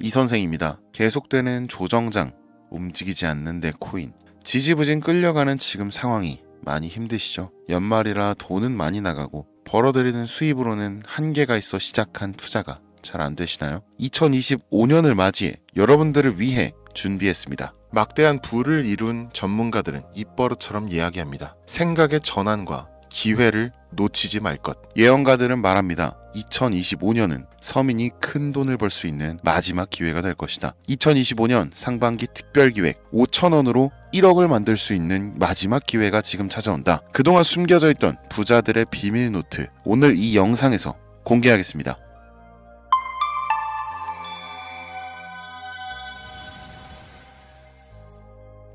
이 선생입니다. 계속되는 조정장, 움직이지 않는 내 코인, 지지부진 끌려가는 지금 상황이 많이 힘드시죠? 연말이라 돈은 많이 나가고 벌어들이는 수입으로는 한계가 있어 시작한 투자가 잘 안 되시나요? 2025년을 맞이해 여러분들을 위해 준비했습니다. 막대한 부를 이룬 전문가들은 입버릇처럼 이야기합니다. 생각의 전환과 기회를 놓치지 말 것. 예언가들은 말합니다. 2025년은 서민이 큰 돈을 벌 수 있는 마지막 기회가 될 것이다. 2025년 상반기 특별기획 5,000원으로 1억을 만들 수 있는 마지막 기회가 지금 찾아온다. 그동안 숨겨져 있던 부자들의 비밀 노트, 오늘 이 영상에서 공개하겠습니다.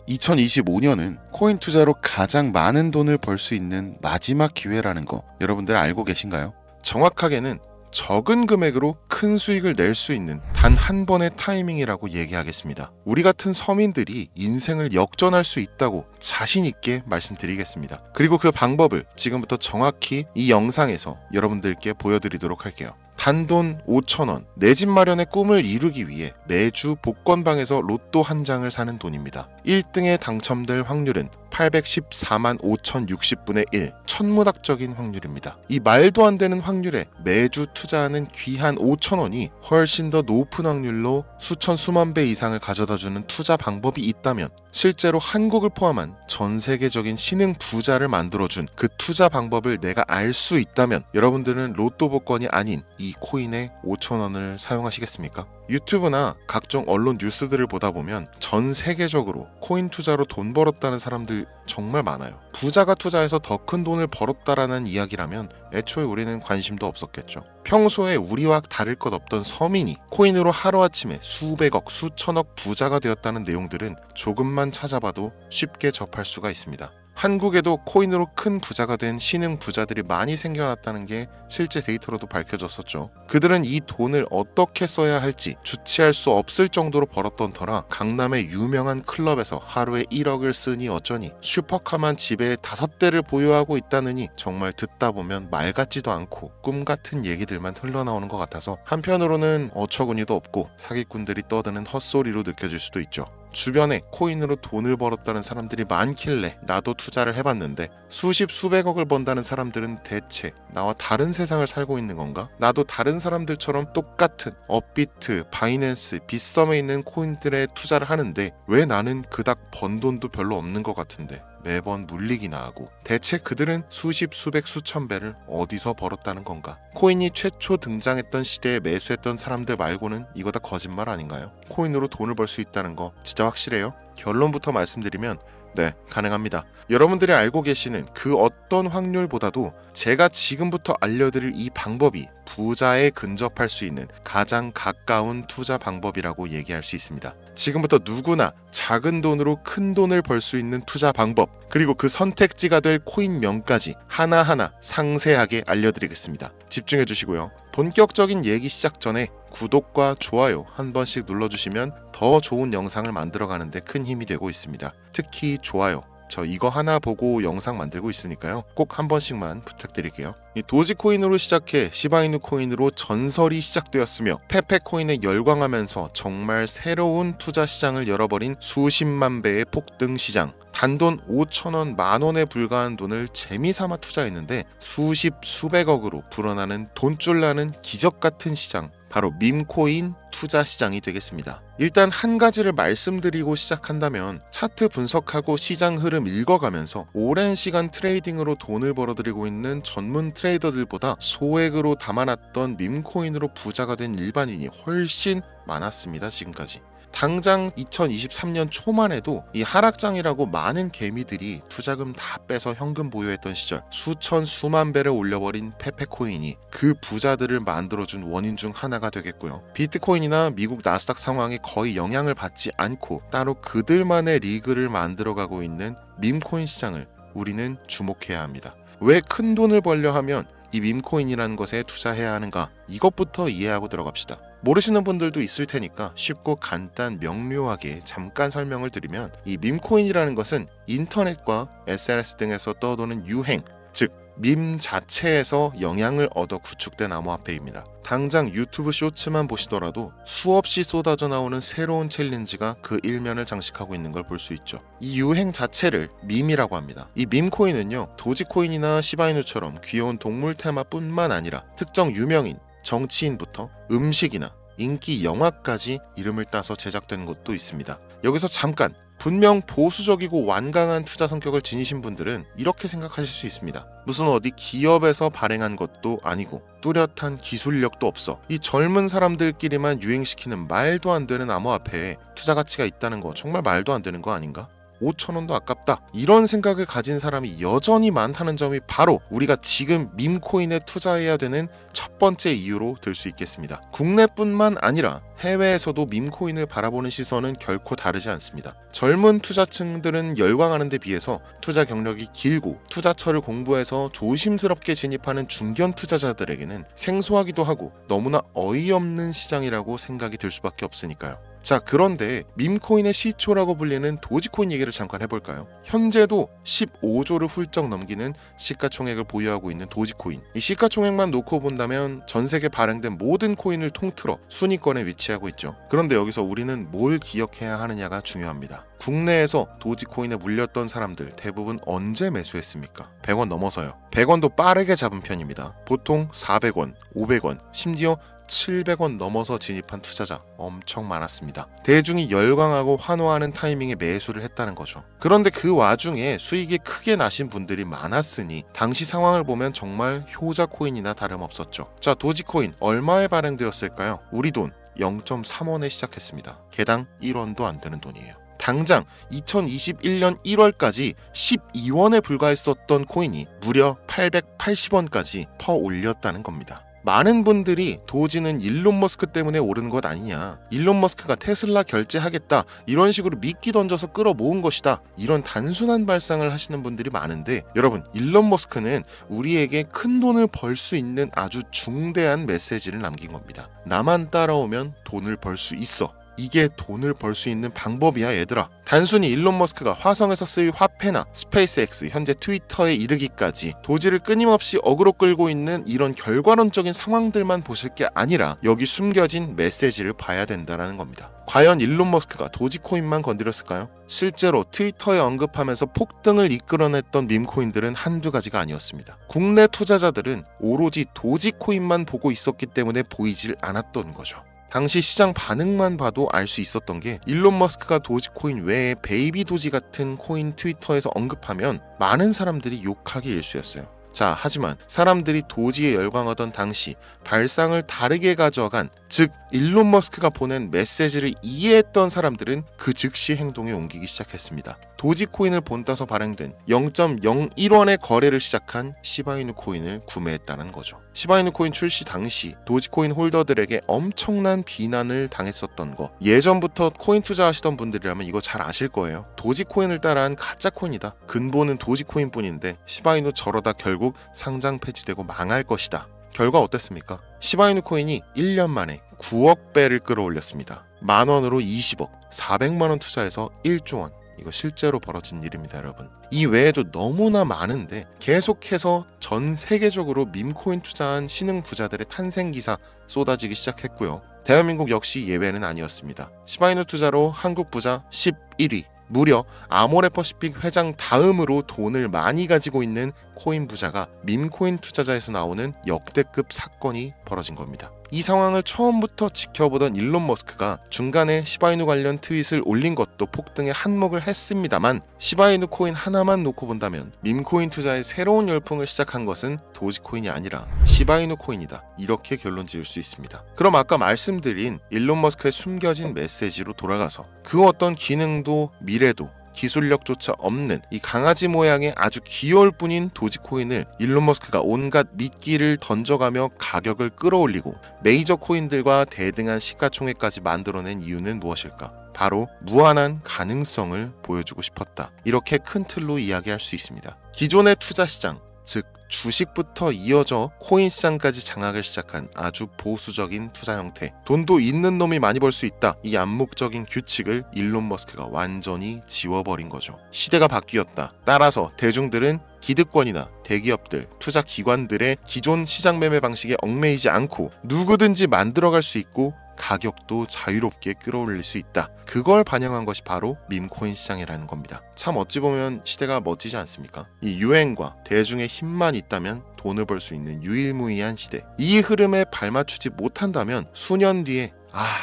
2025년은 코인 투자로 가장 많은 돈을 벌 수 있는 마지막 기회라는 거 여러분들 알고 계신가요? 정확하게는 적은 금액으로 큰 수익을 낼 수 있는 단 한 번의 타이밍이라고 얘기하겠습니다. 우리 같은 서민들이 인생을 역전할 수 있다고 자신 있게 말씀드리겠습니다. 그리고 그 방법을 지금부터 정확히 이 영상에서 여러분들께 보여드리도록 할게요. 단돈 5,000원, 내 집 마련의 꿈을 이루기 위해 매주 복권방에서 로또 한 장을 사는 돈입니다. 1등에 당첨될 확률은 814만 5,060분의 1, 천문학적인 확률입니다. 이 말도 안 되는 확률에 매주 투자하는 귀한 5,000원이 훨씬 더 높은 확률로 수천 수만 배 이상을 가져다주는 투자 방법이 있다면, 실제로 한국을 포함한 전 세계적인 신흥 부자를 만들어준 그 투자 방법을 내가 알 수 있다면 여러분들은 로또 복권이 아닌 이 코인의 5,000원을 사용하시겠습니까? 유튜브나 각종 언론 뉴스들을 보다 보면 전 세계적으로 코인 투자로 돈 벌었다는 사람들 정말 많아요. 부자가 투자해서 더 큰 돈을 벌었다라는 이야기라면 애초에 우리는 관심도 없었겠죠. 평소에 우리와 다를 것 없던 서민이 코인으로 하루아침에 수백억, 수천억 부자가 되었다는 내용들은 조금만 찾아봐도 쉽게 접할 수가 있습니다. 한국에도 코인으로 큰 부자가 된 신흥 부자들이 많이 생겨났다는 게 실제 데이터로도 밝혀졌었죠. 그들은 이 돈을 어떻게 써야 할지 주체할 수 없을 정도로 벌었던 터라 강남의 유명한 클럽에서 하루에 1억을 쓰니 어쩌니, 슈퍼카만 집에 5대를 보유하고 있다느니 정말 듣다 보면 말 같지도 않고 꿈 같은 얘기들만 흘러나오는 것 같아서 한편으로는 어처구니도 없고 사기꾼들이 떠드는 헛소리로 느껴질 수도 있죠. 주변에 코인으로 돈을 벌었다는 사람들이 많길래 나도 투자를 해봤는데 수십 수백억을 번다는 사람들은 대체 나와 다른 세상을 살고 있는 건가? 나도 다른 사람들처럼 똑같은 업비트, 바이낸스, 빗썸에 있는 코인들에 투자를 하는데 왜 나는 그닥 번 돈도 별로 없는 것 같은데 매번 물리기나 하고, 대체 그들은 수십, 수백, 수천 배를 어디서 벌었다는 건가? 코인이 최초 등장했던 시대에 매수했던 사람들 말고는 이거 다 거짓말 아닌가요? 코인으로 돈을 벌 수 있다는 거 진짜 확실해요? 결론부터 말씀드리면 네, 가능합니다. 여러분들이 알고 계시는 그 어떤 확률보다도 제가 지금부터 알려드릴 이 방법이 부자에 근접할 수 있는 가장 가까운 투자 방법이라고 얘기할 수 있습니다. 지금부터 누구나 작은 돈으로 큰 돈을 벌 수 있는 투자 방법, 그리고 그 선택지가 될 코인명까지 하나하나 상세하게 알려드리겠습니다. 집중해 주시고요. 본격적인 얘기 시작 전에 구독과 좋아요 한 번씩 눌러주시면 더 좋은 영상을 만들어가는데 큰 힘이 되고 있습니다. 특히 좋아요, 저 이거 하나 보고 영상 만들고 있으니까요. 꼭 한 번씩만 부탁드릴게요. 이 도지코인으로 시작해 시바이누 코인으로 전설이 시작되었으며 페페코인에 열광하면서 정말 새로운 투자 시장을 열어버린 수십만 배의 폭등 시장. 단돈 5,000원, 만원에 불과한 돈을 재미삼아 투자했는데 수십, 수백억으로 불어나는 돈줄 나는 기적 같은 시장, 바로 밈코인 투자 시장이 되겠습니다. 일단 한 가지를 말씀드리고 시작한다면, 차트 분석하고 시장 흐름 읽어가면서 오랜 시간 트레이딩으로 돈을 벌어들이고 있는 전문 트레이더들보다 소액으로 담아놨던 밈코인으로 부자가 된 일반인이 훨씬 많았습니다. 지금까지. 당장 2023년 초만 해도 이 하락장이라고 많은 개미들이 투자금 다 빼서 현금 보유했던 시절 수천 수만 배를 올려버린 페페코인이 그 부자들을 만들어준 원인 중 하나가 되겠고요. 비트코인이나 미국 나스닥 상황에 거의 영향을 받지 않고 따로 그들만의 리그를 만들어가고 있는 밈코인 시장을 우리는 주목해야 합니다. 왜 큰 돈을 벌려 하면 이 밈코인이라는 것에 투자해야 하는가? 이것부터 이해하고 들어갑시다. 모르시는 분들도 있을 테니까 쉽고 간단 명료하게 잠깐 설명을 드리면, 이 밈코인이라는 것은 인터넷과 SNS 등에서 떠도는 유행, 즉 밈 자체에서 영향을 얻어 구축된 암호화폐입니다. 당장 유튜브 쇼츠만 보시더라도 수없이 쏟아져 나오는 새로운 챌린지가 그 일면을 장식하고 있는 걸 볼 수 있죠. 이 유행 자체를 밈이라고 합니다. 이 밈코인은요, 도지코인이나 시바이누처럼 귀여운 동물 테마뿐만 아니라 특정 유명인, 정치인부터 음식이나 인기 영화까지 이름을 따서 제작된 것도 있습니다. 여기서 잠깐, 분명 보수적이고 완강한 투자 성격을 지니신 분들은 이렇게 생각하실 수 있습니다. 무슨 어디 기업에서 발행한 것도 아니고 뚜렷한 기술력도 없어 이 젊은 사람들끼리만 유행시키는 말도 안 되는 암호화폐에 투자 가치가 있다는 거 정말 말도 안 되는 거 아닌가? 5,000원도 아깝다. 이런 생각을 가진 사람이 여전히 많다는 점이 바로 우리가 지금 밈코인에 투자해야 되는 첫 번째 이유로 들 수 있겠습니다. 국내뿐만 아니라 해외에서도 밈코인을 바라보는 시선은 결코 다르지 않습니다. 젊은 투자층들은 열광하는 데 비해서 투자 경력이 길고 투자처를 공부해서 조심스럽게 진입하는 중견 투자자들에게는 생소하기도 하고 너무나 어이없는 시장이라고 생각이 들 수밖에 없으니까요. 자, 그런데 밈코인의 시초라고 불리는 도지코인 얘기를 잠깐 해볼까요? 현재도 15조를 훌쩍 넘기는 시가총액을 보유하고 있는 도지코인. 이 시가총액만 놓고 본다면 전 세계 발행된 모든 코인을 통틀어 순위권에 위치하고 있죠. 그런데 여기서 우리는 뭘 기억해야 하느냐가 중요합니다. 국내에서 도지코인에 물렸던 사람들 대부분 언제 매수했습니까? 100원 넘어서요. 100원도 빠르게 잡은 편입니다. 보통 400원, 500원, 심지어 700원 넘어서 진입한 투자자 엄청 많았습니다. 대중이 열광하고 환호하는 타이밍에 매수를 했다는 거죠. 그런데 그 와중에 수익이 크게 나신 분들이 많았으니 당시 상황을 보면 정말 효자 코인이나 다름없었죠. 자, 도지코인 얼마에 발행되었을까요? 우리 돈 0.3원에 시작했습니다. 개당 1원도 안 되는 돈이에요. 당장 2021년 1월까지 12원에 불과했었던 코인이 무려 880원까지 퍼 올렸다는 겁니다. 많은 분들이 도지는 일론 머스크 때문에 오른 것 아니냐, 일론 머스크가 테슬라 결제하겠다 이런 식으로 미끼 던져서 끌어모은 것이다, 이런 단순한 발상을 하시는 분들이 많은데, 여러분, 일론 머스크는 우리에게 큰 돈을 벌 수 있는 아주 중대한 메시지를 남긴 겁니다. 나만 따라오면 돈을 벌 수 있어. 이게 돈을 벌 수 있는 방법이야, 얘들아. 단순히 일론 머스크가 화성에서 쓰일 화폐나 스페이스X, 현재 트위터에 이르기까지 도지를 끊임없이 어그로 끌고 있는 이런 결과론적인 상황들만 보실 게 아니라 여기 숨겨진 메시지를 봐야 된다는 겁니다. 과연 일론 머스크가 도지코인만 건드렸을까요? 실제로 트위터에 언급하면서 폭등을 이끌어냈던 밈코인들은 한두 가지가 아니었습니다. 국내 투자자들은 오로지 도지코인만 보고 있었기 때문에 보이질 않았던 거죠. 당시 시장 반응만 봐도 알 수 있었던 게, 일론 머스크가 도지코인 외에 베이비 도지 같은 코인 트위터에서 언급하면 많은 사람들이 욕하기 일쑤였어요. 자, 하지만 사람들이 도지에 열광하던 당시 발상을 다르게 가져간, 즉 일론 머스크가 보낸 메시지를 이해했던 사람들은 그 즉시 행동에 옮기기 시작했습니다. 도지코인을 본따서 발행된 0.01원의 거래를 시작한 시바이누 코인을 구매했다는 거죠. 시바이누 코인 출시 당시 도지코인 홀더들에게 엄청난 비난을 당했었던 거, 예전부터 코인 투자하시던 분들이라면 이거 잘 아실 거예요. 도지코인을 따라한 가짜 코인이다. 근본은 도지코인 뿐인데 시바이누 저러다 결국 상장 폐지되고 망할 것이다. 결과 어땠습니까? 시바이누 코인이 1년 만에 9억 배를 끌어올렸습니다. 만원으로 20억, 400만원 투자해서 1조 원. 이거 실제로 벌어진 일입니다, 여러분. 이 외에도 너무나 많은데 계속해서 전 세계적으로 밈코인 투자한 신흥 부자들의 탄생 기사 쏟아지기 시작했고요. 대한민국 역시 예외는 아니었습니다. 시바이누 투자로 한국 부자 11위, 무려 아모레퍼시픽 회장 다음으로 돈을 많이 가지고 있는 코인 부자가 밈코인 투자자에서 나오는 역대급 사건이 벌어진 겁니다. 이 상황을 처음부터 지켜보던 일론 머스크가 중간에 시바이누 관련 트윗을 올린 것도 폭등에 한몫을 했습니다만, 시바이누 코인 하나만 놓고 본다면 밈코인 투자의 새로운 열풍을 시작한 것은 도지코인이 아니라 시바이누 코인이다, 이렇게 결론 지을 수 있습니다. 그럼 아까 말씀드린 일론 머스크의 숨겨진 메시지로 돌아가서, 그 어떤 기능도 미래도 기술력조차 없는 이 강아지 모양의 아주 귀여울 뿐인 도지코인을 일론 머스크가 온갖 미끼를 던져가며 가격을 끌어올리고 메이저 코인들과 대등한 시가총액까지 만들어낸 이유는 무엇일까? 바로 무한한 가능성을 보여주고 싶었다. 이렇게 큰 틀로 이야기할 수 있습니다. 기존의 투자 시장, 즉 주식부터 이어져 코인 시장까지 장악을 시작한 아주 보수적인 투자 형태, 돈도 있는 놈이 많이 벌 수 있다, 이 암묵적인 규칙을 일론 머스크가 완전히 지워버린 거죠. 시대가 바뀌었다. 따라서 대중들은 기득권이나 대기업들, 투자 기관들의 기존 시장 매매 방식에 얽매이지 않고 누구든지 만들어갈 수 있고 가격도 자유롭게 끌어올릴 수 있다. 그걸 반영한 것이 바로 밈코인 시장이라는 겁니다. 참 어찌 보면 시대가 멋지지 않습니까? 이 유행과 대중의 힘만 있다면 돈을 벌 수 있는 유일무이한 시대. 이 흐름에 발맞추지 못한다면 수년 뒤에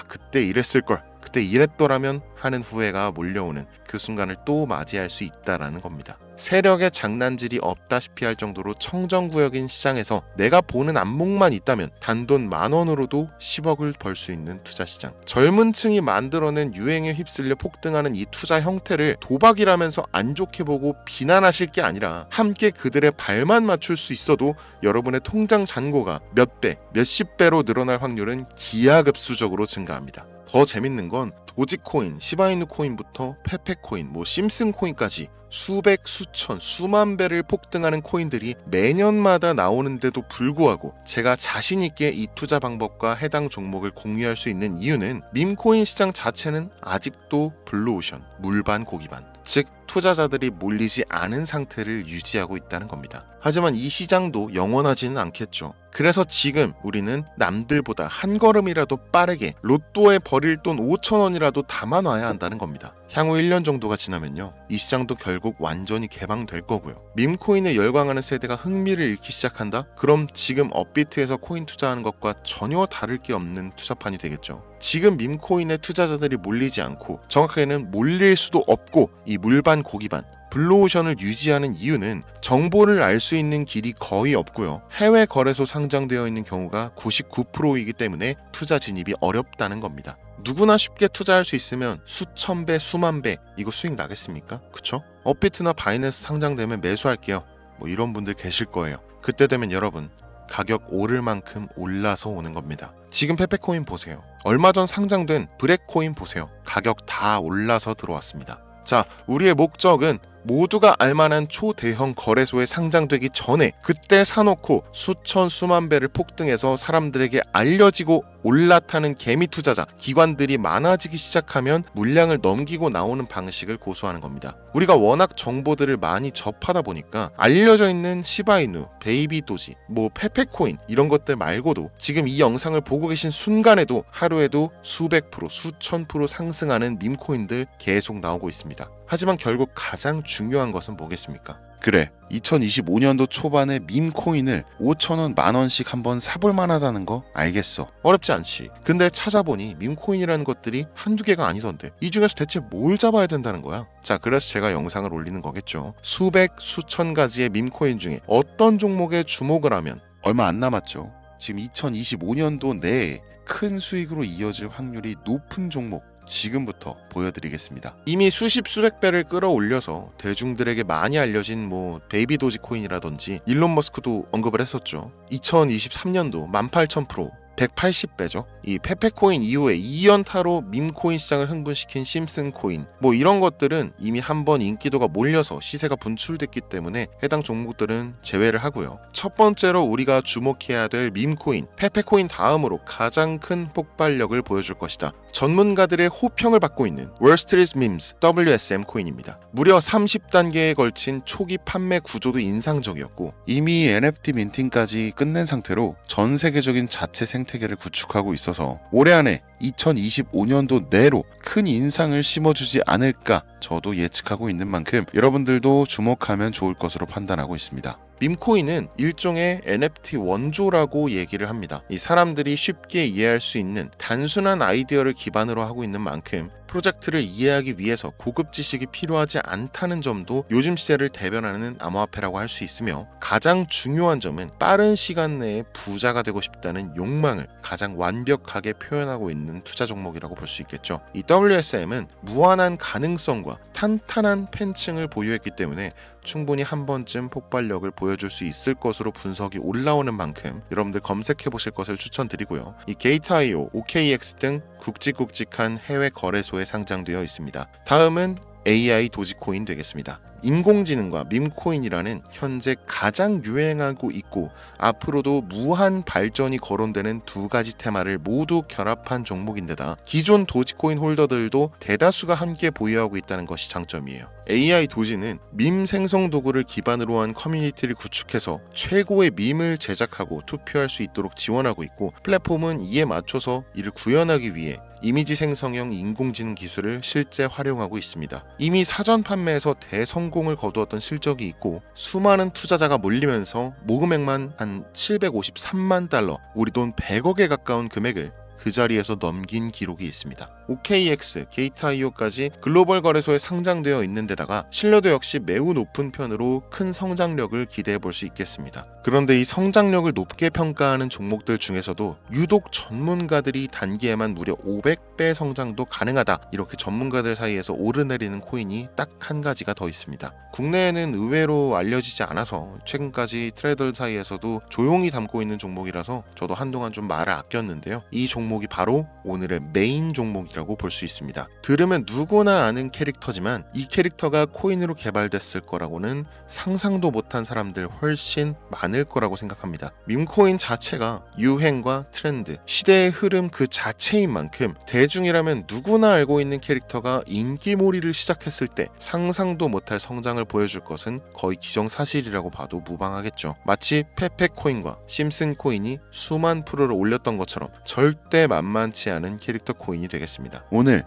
그때 이랬을걸, 그때 이랬더라면 하는 후회가 몰려오는 그 순간을 또 맞이할 수 있다라는 겁니다. 세력의 장난질이 없다시피 할 정도로 청정구역인 시장에서 내가 보는 안목만 있다면 단돈 10,000원으로도 10억을 벌 수 있는 투자시장. 젊은 층이 만들어낸 유행에 휩쓸려 폭등하는 이 투자 형태를 도박이라면서 안 좋게 보고 비난하실 게 아니라 함께 그들의 발만 맞출 수 있어도 여러분의 통장 잔고가 몇 배, 몇십 배로 늘어날 확률은 기하급수적으로 증가합니다. 더 재밌는 건 도지코인, 시바이누 코인부터 페페코인, 심슨 코인까지 수백, 수천, 수만 배를 폭등하는 코인들이 매년마다 나오는데도 불구하고 제가 자신 있게 이 투자 방법과 해당 종목을 공유할 수 있는 이유는 밈코인 시장 자체는 아직도 블루오션, 물반 고기반, 즉 투자자들이 몰리지 않은 상태를 유지하고 있다는 겁니다. 하지만 이 시장도 영원하지는 않겠죠. 그래서 지금 우리는 남들보다 한 걸음이라도 빠르게 로또에 버릴 돈 5,000원이라도 담아놔야 한다는 겁니다. 향후 1년 정도가 지나면요, 이 시장도 결국 완전히 개방될 거고요. 밈코인에 열광하는 세대가 흥미를 잃기 시작한다? 그럼 지금 업비트에서 코인 투자하는 것과 전혀 다를 게 없는 투자판이 되겠죠. 지금 밈코인에 투자자들이 몰리지 않고, 정확하게는 몰릴 수도 없고, 이 물반 고기반 블루오션을 유지하는 이유는 정보를 알 수 있는 길이 거의 없고요. 해외 거래소 상장되어 있는 경우가 99%이기 때문에 투자 진입이 어렵다는 겁니다. 누구나 쉽게 투자할 수 있으면 수천 배, 수만 배 이거 수익 나겠습니까? 그쵸? 업비트나 바이낸스 상장되면 매수할게요. 이런 분들 계실 거예요. 그때 되면 여러분, 가격 오를 만큼 올라서 오는 겁니다. 지금 페페코인 보세요. 얼마 전 상장된 브렉코인 보세요. 가격 다 올라서 들어왔습니다. 자, 우리의 목적은 모두가 알만한 초대형 거래소에 상장되기 전에 그때 사놓고 수천 수만 배를 폭등해서 사람들에게 알려지고 올라타는 개미 투자자, 기관들이 많아지기 시작하면 물량을 넘기고 나오는 방식을 고수하는 겁니다. 우리가 워낙 정보들을 많이 접하다 보니까 알려져 있는 시바이누, 베이비도지, 페페코인 이런 것들 말고도 지금 이 영상을 보고 계신 순간에도 하루에도 수백 프로, 수천 프로 상승하는 밈코인들 계속 나오고 있습니다. 하지만 결국 가장 중요한 것은 뭐겠습니까? 그래, 2025년도 초반에 밈코인을 5,000원, 10,000원씩 한번 사볼 만하다는 거 알겠어. 어렵지 않지. 근데 찾아보니 밈코인이라는 것들이 한두 개가 아니던데 이 중에서 대체 뭘 잡아야 된다는 거야? 자, 그래서 제가 영상을 올리는 거겠죠. 수백, 수천 가지의 밈코인 중에 어떤 종목에 주목을 하면 얼마 안 남았죠. 지금 2025년도 내에 큰 수익으로 이어질 확률이 높은 종목 지금부터 보여드리겠습니다. 이미 수십 수백 배를 끌어올려서 대중들에게 많이 알려진 베이비 도지코인이라든지 일론 머스크도 언급을 했었죠. 2023년도 18,000%, 180배죠. 이 페페코인 이후에 2연타로 밈코인 시장을 흥분시킨 심슨코인 이런 것들은 이미 한번 인기도가 몰려서 시세가 분출됐기 때문에 해당 종목들은 제외를 하고요. 첫 번째로 우리가 주목해야 될 밈코인, 페페코인 다음으로 가장 큰 폭발력을 보여줄 것이다. 전문가들의 호평을 받고 있는 월스트리트 밈스 WSM 코인입니다. 무려 30단계에 걸친 초기 판매 구조도 인상적이었고 이미 NFT 민팅까지 끝낸 상태로 전 세계적인 자체 생태계를 구축하고 있어서 올해 안에 2025년도 내로 큰 인상을 심어주지 않을까 저도 예측하고 있는 만큼 여러분들도 주목하면 좋을 것으로 판단하고 있습니다. 밈코인은 일종의 NFT 원조라고 얘기를 합니다. 이 사람들이 쉽게 이해할 수 있는 단순한 아이디어를 기반으로 하고 있는 만큼 프로젝트를 이해하기 위해서 고급 지식이 필요하지 않다는 점도 요즘 시대를 대변하는 암호화폐라고 할 수 있으며, 가장 중요한 점은 빠른 시간 내에 부자가 되고 싶다는 욕망을 가장 완벽하게 표현하고 있는 투자 종목이라고 볼 수 있겠죠. 이 WSM은 무한한 가능성과 탄탄한 팬층을 보유했기 때문에 충분히 한 번쯤 폭발력을 보여줄 수 있을 것으로 분석이 올라오는 만큼 여러분들 검색해 보실 것을 추천드리고요. 이 게이트.io, OKX 등 굵직굵직한 해외 거래소에 상장되어 있습니다. 다음은 AI 도지코인 되겠습니다. 인공지능과 밈코인이라는 현재 가장 유행하고 있고 앞으로도 무한 발전이 거론되는 두 가지 테마를 모두 결합한 종목인데다 기존 도지코인 홀더들도 대다수가 함께 보유하고 있다는 것이 장점이에요. AI 도지는 밈 생성 도구를 기반으로 한 커뮤니티를 구축해서 최고의 밈을 제작하고 투표할 수 있도록 지원하고 있고, 플랫폼은 이에 맞춰서 이를 구현하기 위해 이미지 생성형 인공지능 기술을 실제 활용하고 있습니다. 이미 사전 판매에서 대성공을 거두었던 실적이 있고 수많은 투자자가 몰리면서 모금액만 한 753만 달러, 우리 돈 100억에 가까운 금액을 그 자리에서 넘긴 기록이 있습니다. OKX, 게이트.io까지 글로벌 거래소에 상장되어 있는 데다가 신뢰도 역시 매우 높은 편으로 큰 성장력을 기대해 볼 수 있겠습니다. 그런데 이 성장력을 높게 평가하는 종목들 중에서도 유독 전문가들이 단기에만 무려 500배 성장도 가능하다, 이렇게 전문가들 사이에서 오르내리는 코인이 딱 한 가지가 더 있습니다. 국내에는 의외로 알려지지 않아서 최근까지 트레이더 사이에서도 조용히 담고 있는 종목이라서 저도 한동안 좀 말을 아꼈는데요. 이 종목이 바로 오늘의 메인 종목이라고 볼 수 있습니다. 들으면 누구나 아는 캐릭터지만 이 캐릭터가 코인으로 개발됐을 거라고는 상상도 못한 사람들 훨씬 많을 거라고 생각합니다. 밈코인 자체가 유행과 트렌드, 시대의 흐름 그 자체인 만큼 대중이라면 누구나 알고 있는 캐릭터가 인기몰이를 시작했을 때 상상도 못할 성장을 보여줄 것은 거의 기정사실이라고 봐도 무방하겠죠. 마치 페페코인과 심슨코인이 수만 프로를 올렸던 것처럼 절대 만만치 않은 캐릭터 코인이 되겠습니다. 오늘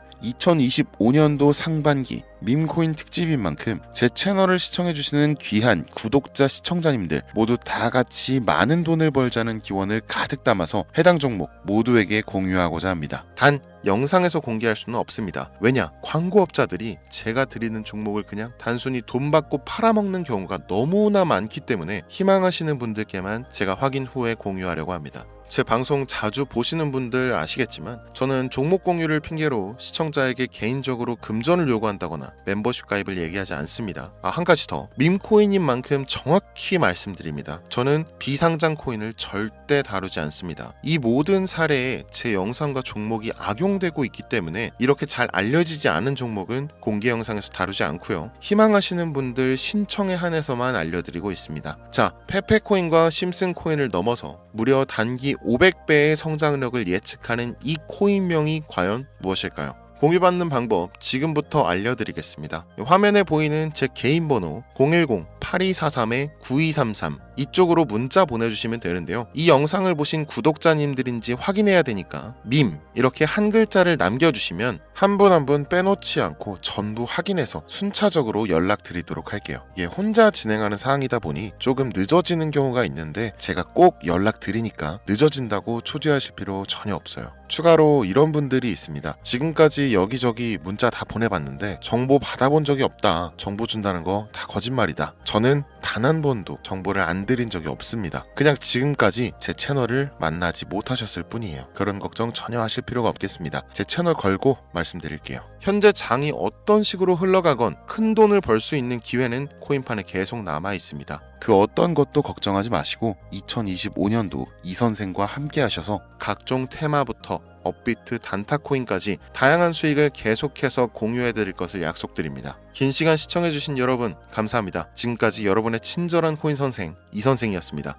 2025년도 상반기 밈코인 특집인 만큼 제 채널을 시청해주시는 귀한 구독자 시청자님들 모두 다 같이 많은 돈을 벌자는 기원을 가득 담아서 해당 종목 모두에게 공유하고자 합니다. 단 영상에서 공개할 수는 없습니다. 왜냐? 광고업자들이 제가 드리는 종목을 그냥 단순히 돈 받고 팔아먹는 경우가 너무나 많기 때문에 희망하시는 분들께만 제가 확인 후에 공유하려고 합니다. 제 방송 자주 보시는 분들 아시겠지만 저는 종목 공유를 핑계로 시청자에게 개인적으로 금전을 요구한다거나 멤버십 가입을 얘기하지 않습니다. 한 가지 더, 밈코인인 만큼 정확히 말씀드립니다. 저는 비상장 코인을 절대 다루지 않습니다. 이 모든 사례에 제 영상과 종목이 악용되고 있기 때문에 이렇게 잘 알려지지 않은 종목은 공개 영상에서 다루지 않고요. 희망하시는 분들 신청에 한해서만 알려드리고 있습니다. 자, 페페코인과 심슨코인을 넘어서 무려 단기 500배의 성장력을 예측하는 이 코인명이 과연 무엇일까요? 공유받는 방법 지금부터 알려드리겠습니다. 화면에 보이는 제 개인 번호 010-8243-9233 이쪽으로 문자 보내주시면 되는데요. 이 영상을 보신 구독자님들인지 확인해야 되니까 밈 이렇게 한 글자를 남겨주시면 한 분 한 분 빼놓지 않고 전부 확인해서 순차적으로 연락드리도록 할게요. 이게 혼자 진행하는 사항이다 보니 조금 늦어지는 경우가 있는데 제가 꼭 연락드리니까 늦어진다고 초조하실 필요 전혀 없어요. 추가로 이런 분들이 있습니다. 지금까지 여기저기 문자 다 보내봤는데 정보 받아본 적이 없다. 정보 준다는 거 다 거짓말이다. 저는 단 한 번도 정보를 안 드린 적이 없습니다. 그냥 지금까지 제 채널을 만나지 못하셨을 뿐이에요. 그런 걱정 전혀 하실 필요가 없겠습니다. 제 채널 걸고 말씀드릴게요. 현재 장이 어떤 식으로 흘러가건 큰 돈을 벌 수 있는 기회는 코인판에 계속 남아 있습니다. 그 어떤 것도 걱정하지 마시고 2025년도 이 선생과 함께 하셔서 각종 테마부터 업비트, 단타코인까지 다양한 수익을 계속해서 공유해드릴 것을 약속드립니다. 긴 시간 시청해주신 여러분 감사합니다. 지금까지 여러분의 친절한 코인 선생 이선생이었습니다.